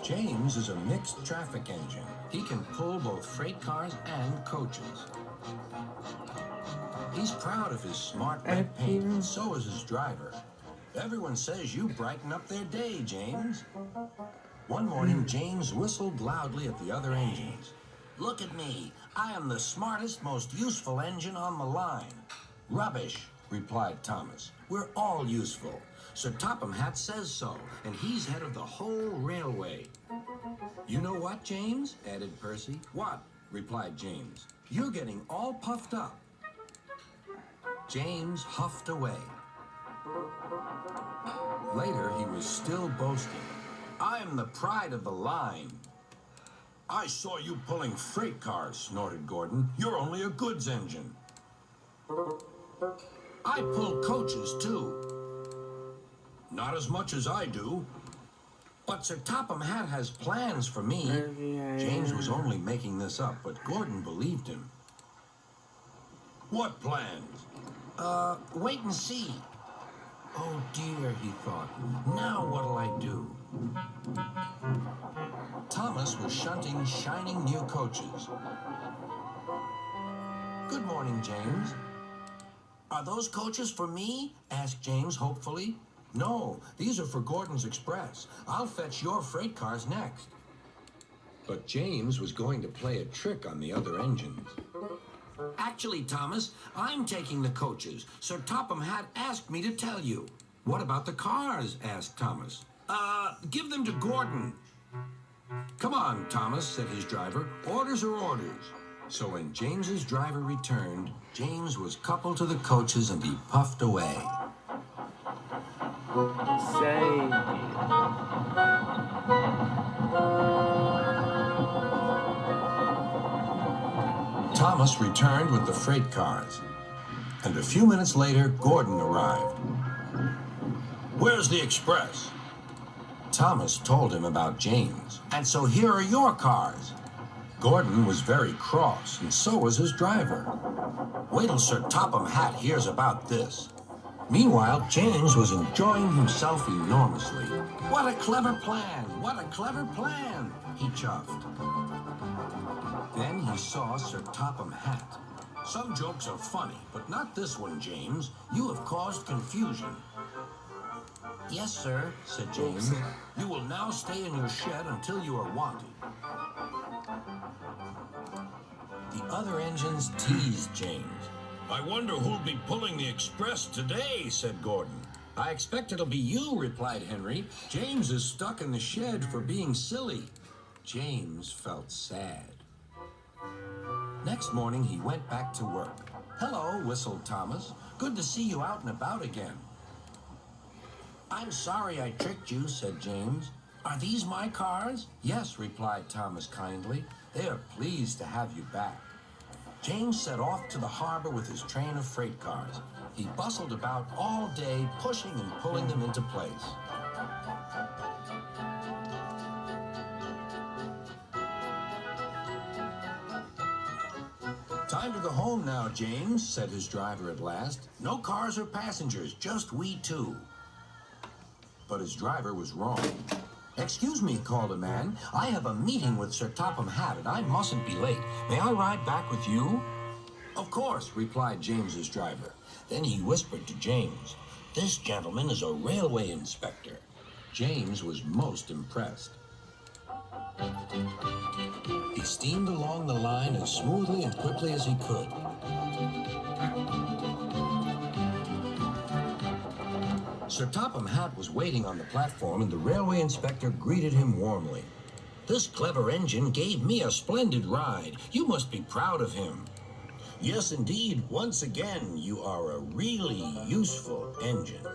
James is a mixed traffic engine. He can pull both freight cars and coaches. He's proud of his smart red paint, and so is his driver. Everyone says you brighten up their day, James. One morning, James whistled loudly at the other engines. Look at me. I am the smartest, most useful engine on the line. Rubbish, replied Thomas. We're all useful. Sir Topham Hatt says so, and he's head of the whole railway. You know what, James? Added Percy. What? Replied James. You're getting all puffed up. James huffed away. Later, he was still boasting. I'm the pride of the line. I saw you pulling freight cars, snorted Gordon. You're only a goods engine. I pull coaches, too. Not as much as I do. But Sir Topham Hatt has plans for me. James was only making this up, but Gordon believed him. What plans? Wait and see. Oh dear, he thought. Now what'll I do? Thomas was shunting shining new coaches. Good morning, James. Are those coaches for me? Asked James hopefully. No, these are for Gordon's Express. I'll fetch your freight cars next. But James was going to play a trick on the other engines. Actually, Thomas, I'm taking the coaches. Sir Topham Hatt asked me to tell you. What about the cars? Asked Thomas. Give them to Gordon. Come on, Thomas, said his driver. Orders are orders. So when James's driver returned, James was coupled to the coaches and he puffed away. Thomas returned with the freight cars, and a few minutes later, Gordon arrived. Where's the express? Thomas told him about James, and so here are your cars. Gordon was very cross, and so was his driver. Wait till Sir Topham Hatt hears about this. Meanwhile, James was enjoying himself enormously. What a clever plan! What a clever plan! He chuffed. Then he saw Sir Topham Hatt. Some jokes are funny, but not this one, James. You have caused confusion. Yes, sir, said James. You will now stay in your shed until you are wanted. The other engines teased James. I wonder who'll be pulling the express today, said Gordon. I expect it'll be you, replied Henry. James is stuck in the shed for being silly. James felt sad. Next morning, he went back to work. Hello, whistled Thomas. Good to see you out and about again. I'm sorry I tricked you, said James. Are these my cars? Yes, replied Thomas kindly. They are pleased to have you back. James set off to the harbor with his train of freight cars. He bustled about all day, pushing and pulling them into place. Time to go home now, James, said his driver at last. No cars or passengers, just we two. But his driver was wrong. Excuse me, called a man. I have a meeting with Sir Topham Hatt, and I mustn't be late. May I ride back with you? Of course, replied James's driver. Then he whispered to James, this gentleman is a railway inspector. James was most impressed. He steamed along the line as smoothly and quickly as he could. Sir Topham Hatt was waiting on the platform, and the railway inspector greeted him warmly. This clever engine gave me a splendid ride. You must be proud of him. Yes, indeed. Once again, you are a really useful engine.